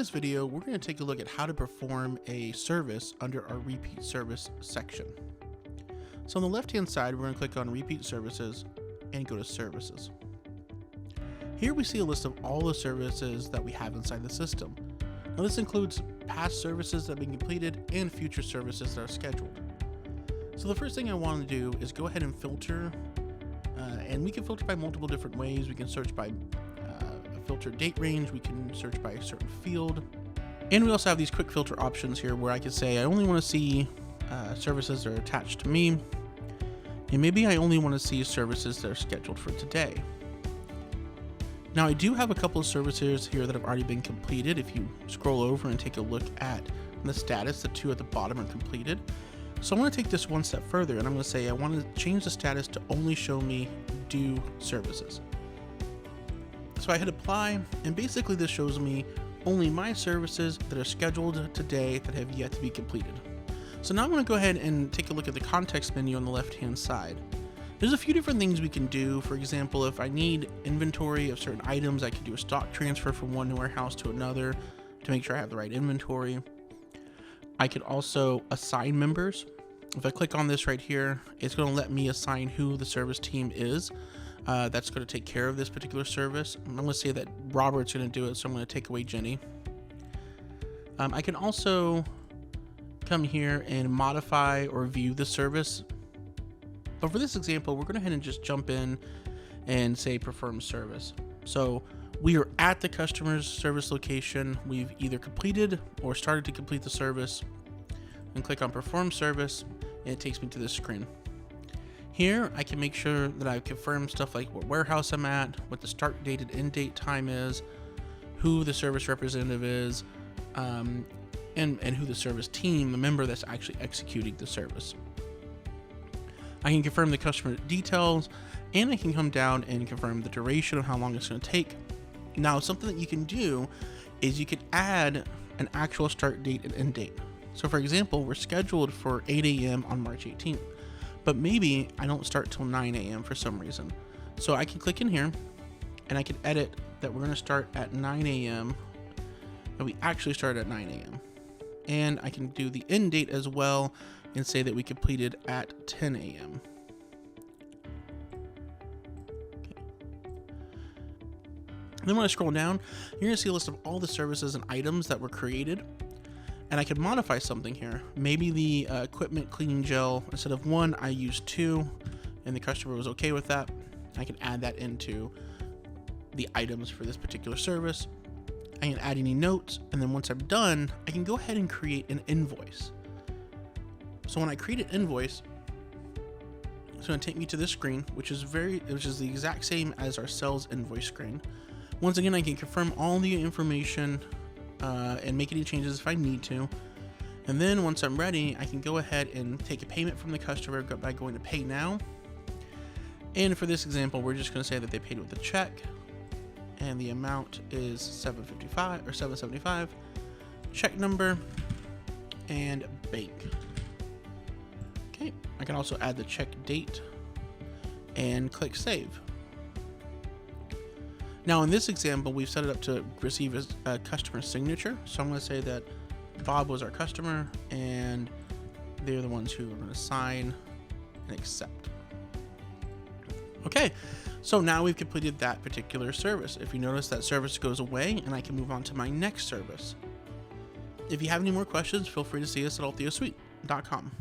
this video, we're going to take a look at how to perform a service under our repeat service section. So on the left-hand side, we're going to click on Repeat Services and go to Services. Here we see a list of all the services that we have inside the system. Now this includes past services that have been completed and future services that are scheduled. So the first thing I want to do is go ahead and filter, and we can filter by multiple different ways. We can search by a filter date range, we can search by a certain field, and we also have these quick filter options here where I can say I only want to see services that are attached to me, and maybe I only want to see services that are scheduled for today. Now I do have a couple of services here that have already been completed. If you scroll over and take a look at the status, the two at the bottom are completed. So I want to take this one step further, and I'm going to say I want to change the status to only show me due services. So I hit apply, and basically this shows me only my services that are scheduled today that have yet to be completed. So now I'm going to go ahead and take a look at the context menu on the left hand side. There's a few different things we can do. For example, if I need inventory of certain items, I can do a stock transfer from one warehouse to another to make sure I have the right inventory. I could also assign members. If I click on this right here, it's going to let me assign who the service team is. That's going to take care of this particular service. I'm going to say that Robert's going to do it, so I'm going to take away Jenny. I can also come here and modify or view the service. But for this example, we're going to go ahead and just jump in and say perform service. So we are at the customer's service location. We've either completed or started to complete the service, and click on perform service, and it takes me to this screen. Here I can make sure that I've confirmed stuff like what warehouse I'm at, what the start date and end date time is, who the service representative is, and who the service team, the member that's actually executing the service. I can confirm the customer details, and I can come down and confirm the duration of how long it's going to take. Now, something that you can do is you can add an actual start date and end date. So for example, we're scheduled for 8 a.m. on March 18th, but maybe I don't start till 9 a.m. for some reason. So I can click in here and I can edit that we're going to start at 9 a.m. and we actually start at 9 a.m. And I can do the end date as well and say that we completed at 10 a.m. Then when I scroll down, you're going to see a list of all the services and items that were created. And I could modify something here. Maybe the equipment cleaning gel, instead of 1, I used 2, and the customer was okay with that. I can add that into the items for this particular service. I can add any notes, and then once I'm done, I can go ahead and create an invoice. So when I create an invoice, it's going to take me to this screen, which is the exact same as our sales invoice screen. Once again, I can confirm all the information and make any changes if I need to. And then once I'm ready, I can go ahead and take a payment from the customer by going to Pay Now. And for this example, we're just going to say that they paid with a check, and the amount is $775, check number, and bank. Okay, I can also add the check date and click Save. Now in this example, we've set it up to receive a customer signature. So I'm going to say that Bob was our customer, and they're the ones who are going to sign and accept. Okay, so now we've completed that particular service. If you notice, that service goes away, and I can move on to my next service. If you have any more questions, feel free to see us at AltheaSuite.com.